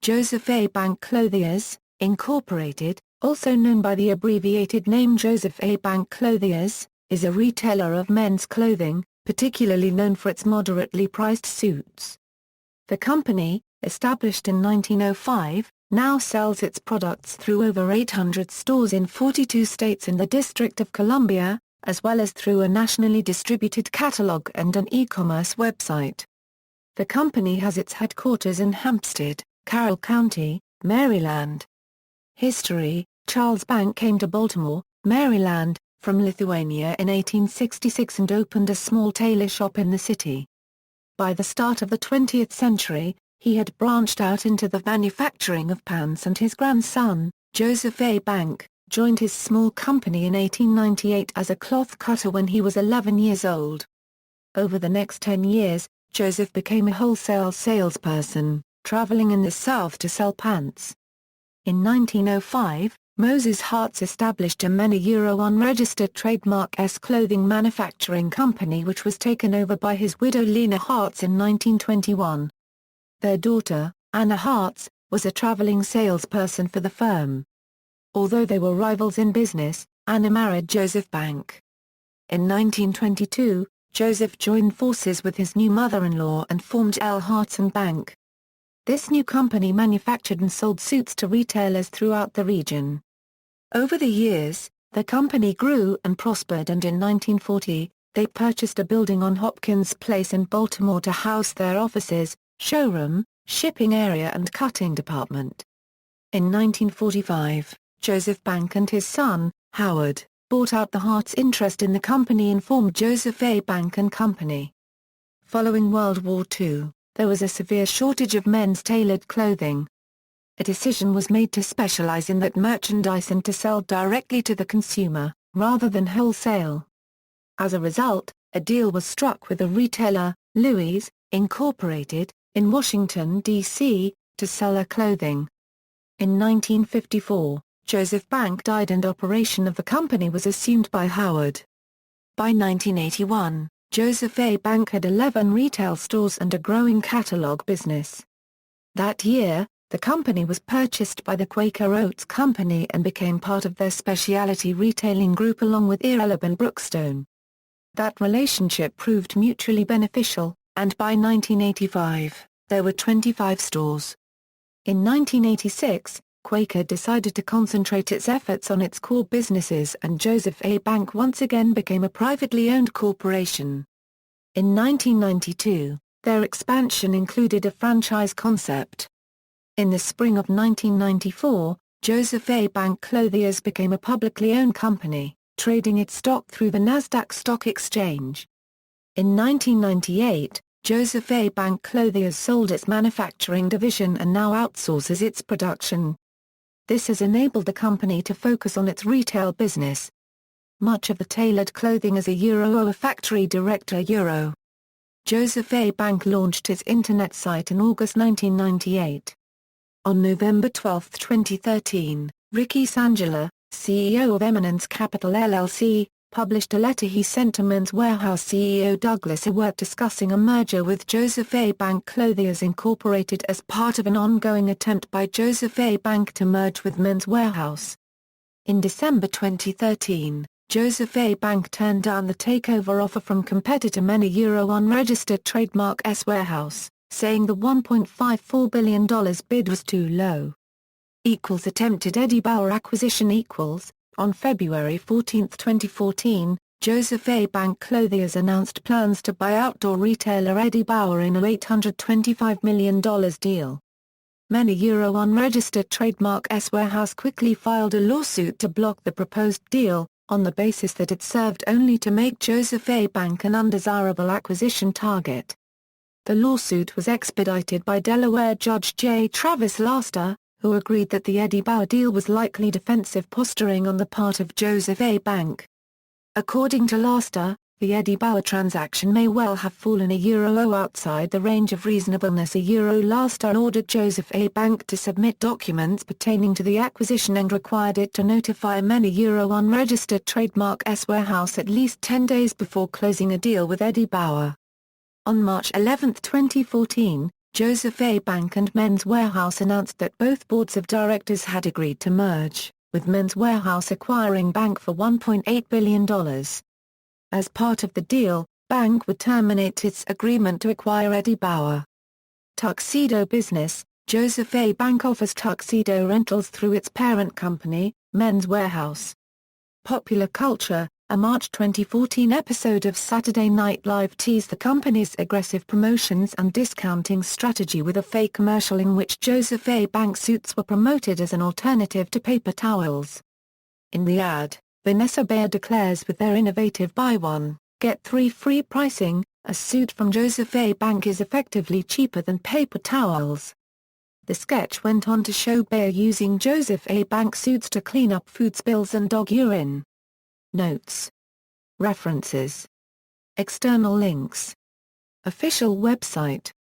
Joseph A. Bank Clothiers, Incorporated, also known by the abbreviated name Joseph A. Bank Clothiers, is a retailer of men's clothing, particularly known for its moderately priced suits. The company, established in 1905, now sells its products through over 800 stores in 42 states and the District of Columbia, as well as through a nationally distributed catalog and an e-commerce website. The company has its headquarters in Hampstead, Carroll County, Maryland. History: Charles Bank came to Baltimore, Maryland, from Lithuania in 1866 and opened a small tailor shop in the city. By the start of the 20th century, he had branched out into the manufacturing of pants, and his grandson, Joseph A. Bank, joined his small company in 1898 as a cloth cutter when he was 11 years old. Over the next 10 years, Joseph became a wholesale salesperson, traveling in the South to sell pants. In 1905, Moses Harts established a unregistered trademark S clothing manufacturing company which was taken over by his widow Lena Harts in 1921. Their daughter, Anna Harts, was a traveling salesperson for the firm. Although they were rivals in business, Anna married Joseph Bank. In 1922, Joseph joined forces with his new mother-in-law and formed L. Harts & Bank. This new company manufactured and sold suits to retailers throughout the region. Over the years, the company grew and prospered, and in 1940, they purchased a building on Hopkins Place in Baltimore to house their offices, showroom, shipping area and cutting department. In 1945, Joseph Bank and his son, Howard, bought out the Harts' interest in the company and formed Joseph A. Bank & Company. Following World War II, there was a severe shortage of men's tailored clothing. A decision was made to specialize in that merchandise and to sell directly to the consumer, rather than wholesale. As a result, a deal was struck with a retailer, Louis, Incorporated, in Washington, D.C., to sell their clothing. In 1954, Joseph Bank died and operation of the company was assumed by Howard. By 1981, Joseph A. Bank had 11 retail stores and a growing catalog business. That year, the company was purchased by the Quaker Oats Company and became part of their specialty retailing group along with Irelab and Brookstone. That relationship proved mutually beneficial, and by 1985, there were 25 stores. In 1986, Quaker decided to concentrate its efforts on its core businesses, and Joseph A. Bank once again became a privately owned corporation. In 1992, their expansion included a franchise concept. In the spring of 1994, Joseph A. Bank Clothiers became a publicly owned company, trading its stock through the Nasdaq Stock Exchange. In 1998, Joseph A. Bank Clothiers sold its manufacturing division and now outsources its production. This has enabled the company to focus on its retail business. Much of the tailored clothing is a factory direct. Joseph A. Bank launched its internet site in August 1998. On November 12, 2013, Ricky Sangela, CEO of Eminence Capital LLC, published a letter he sent to Men's Wearhouse CEO Douglas Awert discussing a merger with Joseph A. Bank Clothiers Incorporated as part of an ongoing attempt by Joseph A. Bank to merge with Men's Wearhouse. In December 2013, Joseph A. Bank turned down the takeover offer from competitor unregistered trademark S Warehouse, saying the $1.54 billion bid was too low. Attempted Eddie Bauer acquisition. On February 14, 2014, Joseph A. Bank Clothiers announced plans to buy outdoor retailer Eddie Bauer in a $825 million deal. Unregistered trademark S Warehouse quickly filed a lawsuit to block the proposed deal, on the basis that it served only to make Joseph A. Bank an undesirable acquisition target. The lawsuit was expedited by Delaware Judge J. Travis Laster, who agreed that the Eddie Bauer deal was likely defensive posturing on the part of Joseph A. Bank. According to Laster, the Eddie Bauer transaction may well have fallen outside the range of reasonableness. Laster ordered Joseph A. Bank to submit documents pertaining to the acquisition and required it to notify unregistered trademark S Warehouse at least 10 days before closing a deal with Eddie Bauer. On March 11, 2014, Joseph A. Bank and Men's Warehouse announced that both boards of directors had agreed to merge, with Men's Warehouse acquiring Bank for $1.8 billion. As part of the deal, Bank would terminate its agreement to acquire Eddie Bauer. Tuxedo business. Joseph A. Bank offers tuxedo rentals through its parent company, Men's Warehouse. Popular culture. A March 2014 episode of Saturday Night Live teased the company's aggressive promotions and discounting strategy with a fake commercial in which Joseph A. Bank suits were promoted as an alternative to paper towels. In the ad, Vanessa Bayer declares with their innovative buy one, get three free pricing, a suit from Joseph A. Bank is effectively cheaper than paper towels. The sketch went on to show Bayer using Joseph A. Bank suits to clean up food spills and dog urine. Notes. References. External links. Official website.